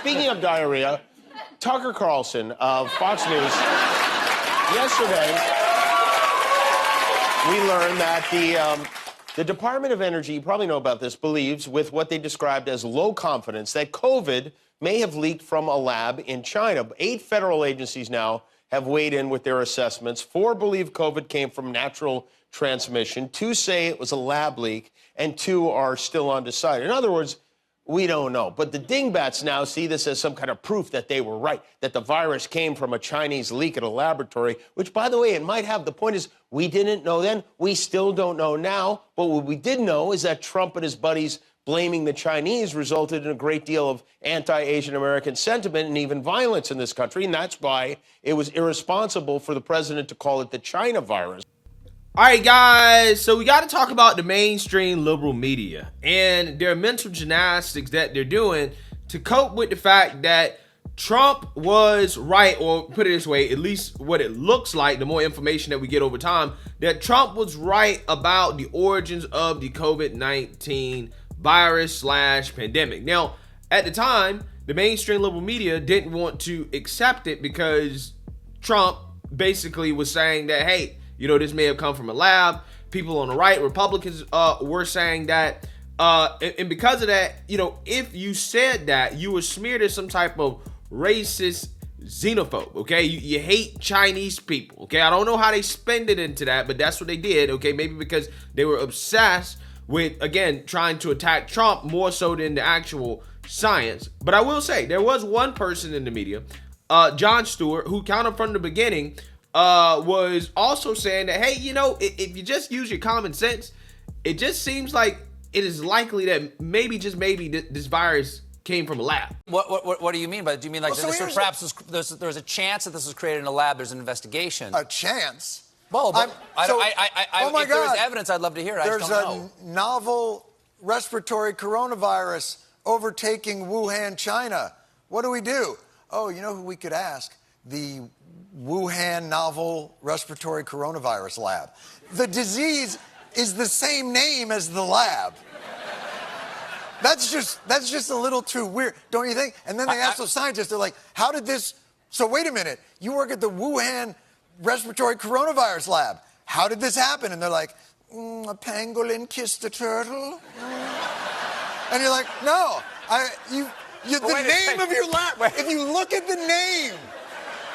speaking of diarrhea, Tucker Carlson of Fox News, yesterday, we learned that the Department of Energy, you probably know about this, believes with what they described as low confidence that COVID may have leaked from a lab in China. 8 federal agencies now have weighed in with their assessments. 4 believe COVID came from natural transmission. 2 say it was a lab leak, and 2 are still undecided. In other words, we don't know. But the dingbats now see this as some kind of proof that they were right, that the virus came from a Chinese leak at a laboratory, which, by the way, it might have. The point is, we didn't know then. We still don't know now. But what we did know is that Trump and his buddies blaming the Chinese resulted in a great deal of anti-Asian American sentiment and even violence in this country. And that's why it was irresponsible for the president to call it the China virus. All right, guys, so we got to talk about the mainstream liberal media and their mental gymnastics that they're doing to cope with the fact that Trump was right, or put it this way, at least what it looks like, the more information that we get over time, that Trump was right about the origins of the COVID-19 virus/pandemic. Now, at the time, the mainstream liberal media didn't want to accept it because Trump basically was saying that, hey, you know, this may have come from a lab. People on the right, Republicans, were saying that. And because of that, you know, if you said that, you were smeared as some type of racist xenophobe, okay? You hate Chinese people, okay? I don't know how they spend it into that, but that's what they did, okay? Maybe because they were obsessed with, again, trying to attack Trump more so than the actual science. But I will say, there was one person in the media, Jon Stewart, who kind of from the beginning was also saying that, hey, you know, if you just use your common sense, it just seems like it is likely that maybe, just maybe, this virus came from a lab. What do you mean by that? Do you mean like perhaps there's a chance that this was created in a lab? There's an investigation. A chance? Well, but oh my if there was God. evidence, I'd love to hear it. There's a novel respiratory coronavirus overtaking Wuhan, China. What do we do? Oh, you know who we could ask? The Wuhan novel respiratory coronavirus lab. The disease is the same name as the lab. That's just a little too weird, don't you think? And then they ask the scientists, they're like, how did this, so wait a minute, you work at the Wuhan respiratory coronavirus lab. How did this happen? And they're like, a pangolin kissed a turtle. And you're like, no, the name of your lab, if you look at the name,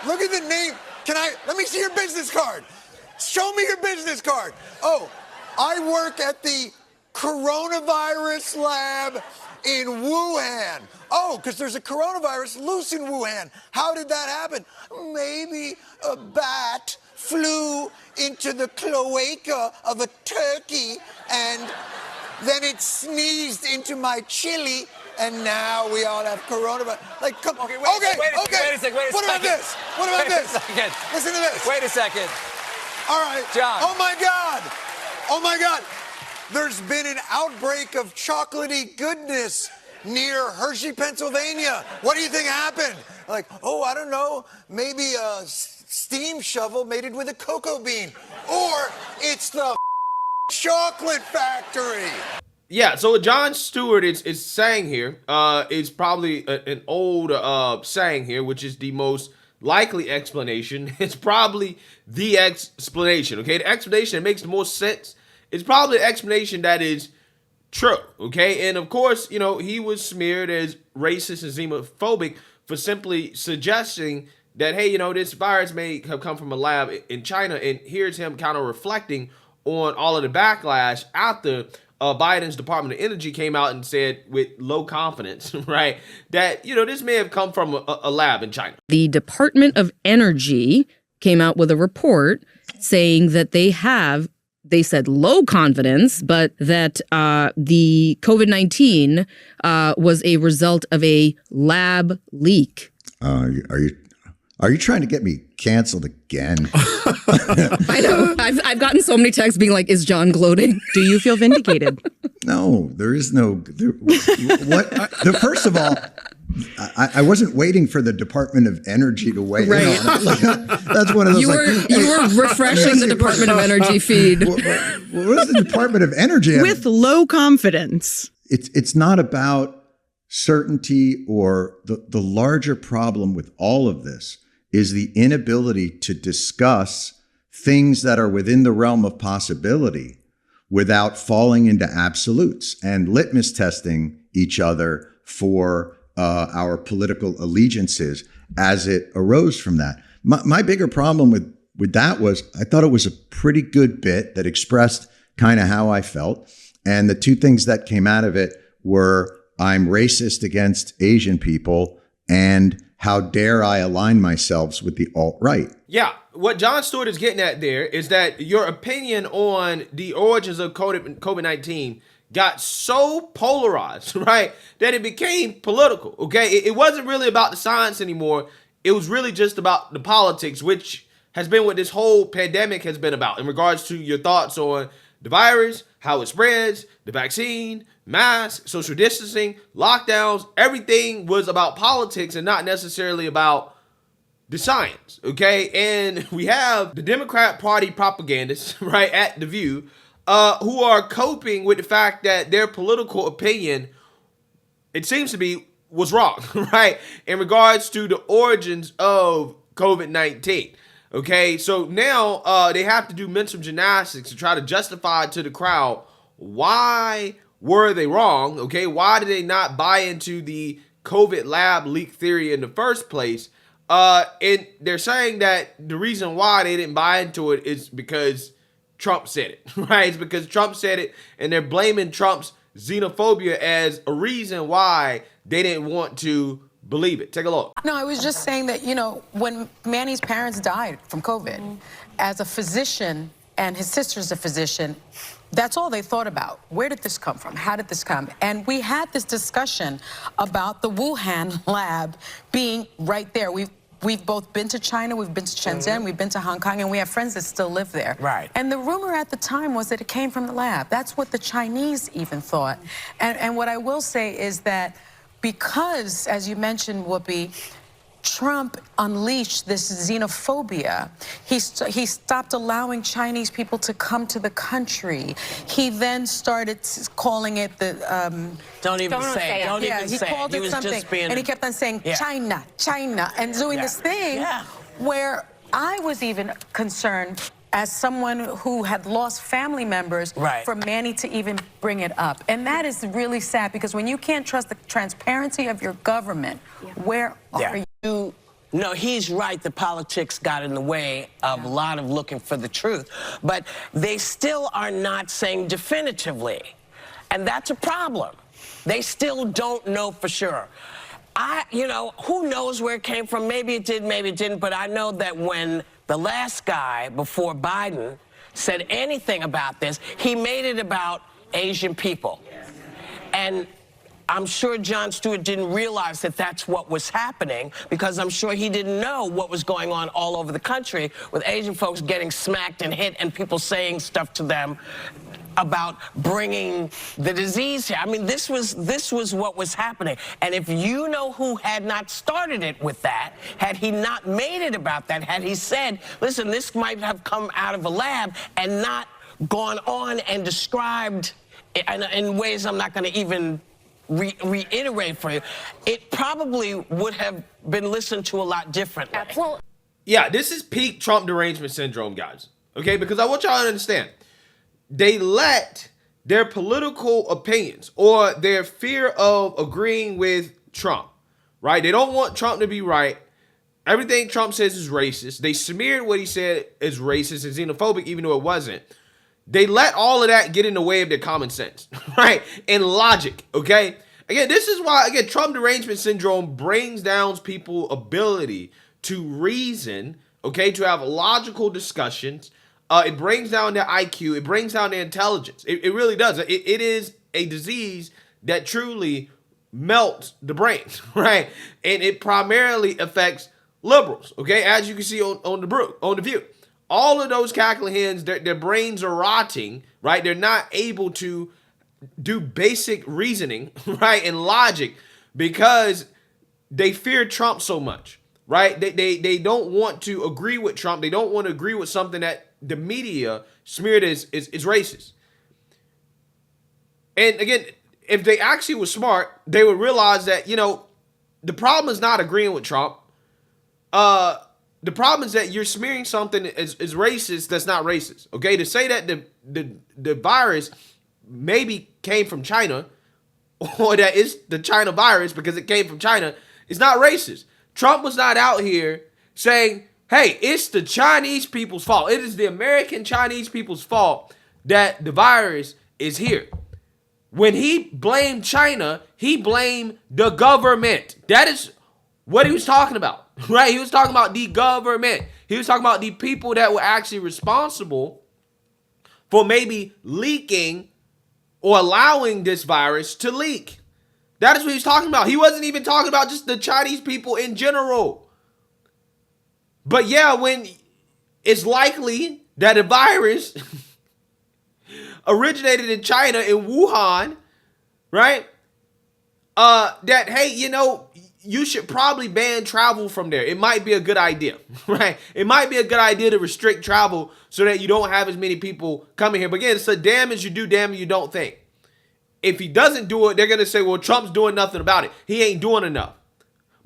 look at the name. Let me see your business card. Show me your business card. Oh, I work at the coronavirus lab in Wuhan. Oh, because there's a coronavirus loose in Wuhan. How did that happen? Maybe a bat flew into the cloaca of a turkey and then it sneezed into my chili. And now we all have coronavirus. Like, come on. Wait a second. What about this? What about this? Listen to this. Wait a second. All right. John. Oh, my God. Oh, my God. There's been an outbreak of chocolatey goodness near Hershey, Pennsylvania. What do you think happened? Like, oh, I don't know. Maybe a steam shovel mated with a cocoa bean. Or it's the chocolate factory. Yeah, so what Jon Stewart is saying here is probably an old saying here, which is the most likely explanation. It's probably the explanation, okay? The explanation that makes the most sense is probably the explanation that is true, okay? And, of course, you know, he was smeared as racist and xenophobic for simply suggesting that, hey, you know, this virus may have come from a lab in China. And here's him kind of reflecting on all of the backlash after Biden's Department of Energy came out and said with low confidence, right, that, you know, this may have come from a lab in China. The Department of Energy came out with a report saying that they said low confidence, but that the COVID-19 was a result of a lab leak. Are you trying to get me canceled again? I know. I've gotten so many texts being like, is John gloating? Do you feel vindicated? No, there is no. First of all, I wasn't waiting for the Department of Energy to weigh in on it. Like, that's one of those. You were refreshing the Department of Energy feed. What is the Department of Energy? With low confidence. It's not about certainty or the larger problem with all of this is the inability to discuss things that are within the realm of possibility without falling into absolutes and litmus testing each other for our political allegiances as it arose from that. My bigger problem with that was I thought it was a pretty good bit that expressed kind of how I felt. And the two things that came out of it were I'm racist against Asian people and how dare I align myself with the alt-right. Yeah, what Jon Stewart is getting at there is that your opinion on the origins of COVID-19 got so polarized, right, that it became political, okay? It wasn't really about the science anymore. It was really just about the politics, which has been what this whole pandemic has been about in regards to your thoughts on the virus, how it spreads, the vaccine, masks, social distancing, lockdowns. Everything was about politics and not necessarily about the science, okay? And we have the Democrat Party propagandists, right, at The View, who are coping with the fact that their political opinion, it seems to be, was wrong, right, in regards to the origins of COVID-19. Okay, so now they have to do mental gymnastics to try to justify to the crowd why were they wrong, okay? Why did they not buy into the COVID lab leak theory in the first place? And they're saying that the reason why they didn't buy into it is because Trump said it, right? It's because Trump said it, and they're blaming Trump's xenophobia as a reason why they didn't want to believe it. Take a look. No, I was just saying that, you know, when Manny's parents died from COVID, as a physician, and his sister's a physician, that's all they thought about. Where did this come from? How did this come? And we had this discussion about the Wuhan lab being right there. We've both been to China, we've been to Shenzhen, we've been to Hong Kong, and we have friends that still live there. Right. And the rumor at the time was that it came from the lab. That's what the Chinese even thought. And what I will say is that because, as you mentioned, Whoopi, Trump unleashed this xenophobia. He stopped allowing Chinese people to come to the country. He then started calling it the... Don't even say it. Don't yeah, even he say called it. it something, and he kept on saying China, China, and doing this thing where I was even concerned as someone who had lost family members for Manny to even bring it up. And that is really sad, because when you can't trust the transparency of your government, where are you? No, he's right. The politics got in the way of a lot of looking for the truth. But they still are not saying definitively. And that's a problem. They still don't know for sure. You know, who knows where it came from? Maybe it did, maybe it didn't. But I know that when the last guy before Biden said anything about this, he made it about Asian people. And I'm sure Jon Stewart didn't realize that that's what was happening, because I'm sure he didn't know what was going on all over the country with Asian folks getting smacked and hit and people saying stuff to them about bringing the disease here. I mean, this was what was happening. And if you know who had not started it with that, had he not made it about that, had he said, listen, this might have come out of a lab, and not gone on and described in ways I'm not going to even reiterate for you, it probably would have been listened to a lot differently. Yeah, this is peak Trump derangement syndrome, guys. Okay, because I want y'all to understand. They let their political opinions or their fear of agreeing with Trump, right? They don't want Trump to be right. Everything Trump says is racist. They smeared what he said as racist and xenophobic, even though it wasn't. They let all of that get in the way of their common sense, right? And logic, okay? Again, this is why, again, Trump derangement syndrome brings down people's ability to reason, okay, to have logical discussions. It brings down their IQ. It brings down their intelligence. It really does. It is a disease that truly melts the brain, right? And it primarily affects liberals, okay? As you can see on the View. All of those cackling hens, their brains are rotting, right? They're not able to do basic reasoning, right, and logic, because they fear Trump so much, right? They don't want to agree with Trump. They don't want to agree with something that the media smeared as racist. And again, if they actually were smart, they would realize that, the problem is not agreeing with Trump. The problem is that you're smearing something as racist that's not racist. Okay, to say that the virus maybe came from China, or that it's the China virus because it came from China, is not racist. Trump was not out here saying, hey, it's the Chinese people's fault. It is the American Chinese people's fault that the virus is here. When he blamed China, he blamed the government. That is what he was talking about, right? He was talking about the government. He was talking about the people that were actually responsible for maybe leaking or allowing this virus to leak. That is what he was talking about. He wasn't even talking about just the Chinese people in general. But yeah, when it's likely that a virus originated in China, in Wuhan, right? That, hey, you should probably ban travel from there. It might be a good idea, right? It might be a good idea to restrict travel so that you don't have as many people coming here. But again, it's a damn as you do, damn you don't think. If he doesn't do it, they're going to say, well, Trump's doing nothing about it. He ain't doing enough.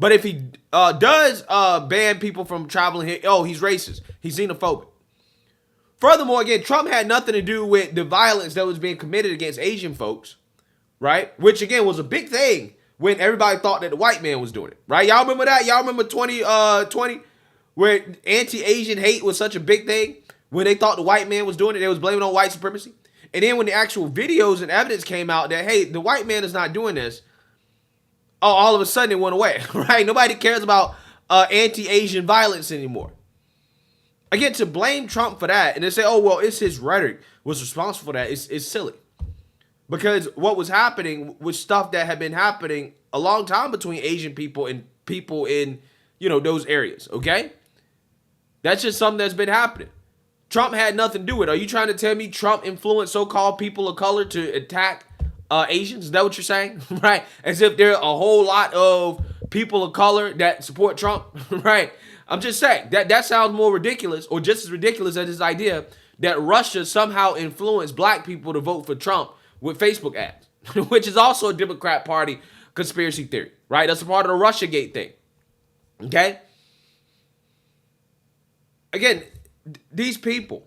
But if he does ban people from traveling here, oh, he's racist. He's xenophobic. Furthermore, again, Trump had nothing to do with the violence that was being committed against Asian folks, right? Which, again, was a big thing when everybody thought that the white man was doing it, right? Y'all remember that? Y'all remember 2020 where anti-Asian hate was such a big thing? When they thought the white man was doing it, they was blaming on white supremacy. And then when the actual videos and evidence came out that, hey, the white man is not doing this, all of a sudden it went away, right? Nobody cares about anti-Asian violence anymore. Again, to blame Trump for that and then say, oh, well, it's his rhetoric was responsible for that, is silly. Because what was happening was stuff that had been happening a long time between Asian people and people in, those areas, okay? That's just something that's been happening. Trump had nothing to do with it. Are you trying to tell me Trump influenced so-called people of color to attack Asians? Is that what you're saying? Right? As if there are a whole lot of people of color that support Trump, right? I'm just saying that sounds more ridiculous, or just as ridiculous as this idea that Russia somehow influenced black people to vote for Trump with Facebook ads, which is also a Democrat Party conspiracy theory, right? That's a part of the Russiagate thing, okay? Again, these people,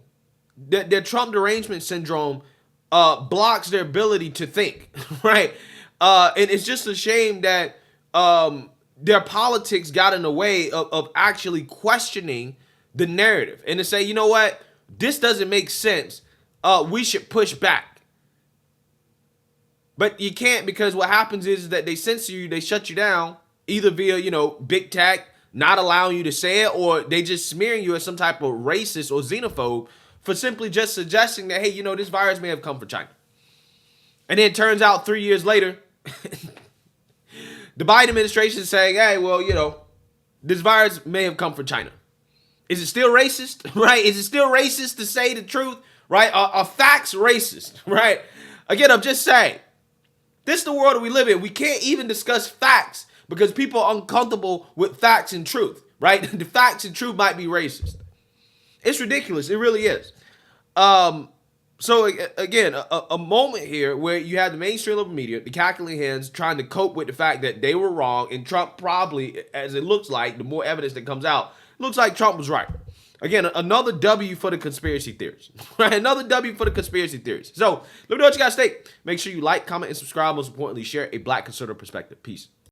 their Trump derangement syndrome blocks their ability to think, right? And it's just a shame that their politics got in the way of actually questioning the narrative and to say, you know what, this doesn't make sense. We should push back. But you can't, because what happens is that they censor you, they shut you down, either via, big tech, not allowing you to say it, or they just smearing you as some type of racist or xenophobe for simply just suggesting that, hey, this virus may have come from China. And then it turns out 3 years later, the Biden administration is saying, hey, well, this virus may have come from China. Is it still racist, right? Is it still racist to say the truth, right? Are facts racist, right? Again, I'm just saying, this is the world that we live in. We can't even discuss facts because people are uncomfortable with facts and truth, right? The facts and truth might be racist. It's ridiculous. It really is. So again, a moment here where you have the mainstream liberal media, the calculating hands, trying to cope with the fact that they were wrong, and Trump probably, as it looks like, the more evidence that comes out, looks like Trump was right. Again, another W for the conspiracy theories, right? Another W for the conspiracy theories. So let me know what you guys think. Make sure you like, comment, and subscribe. Most importantly, share a Black conservative perspective. Peace.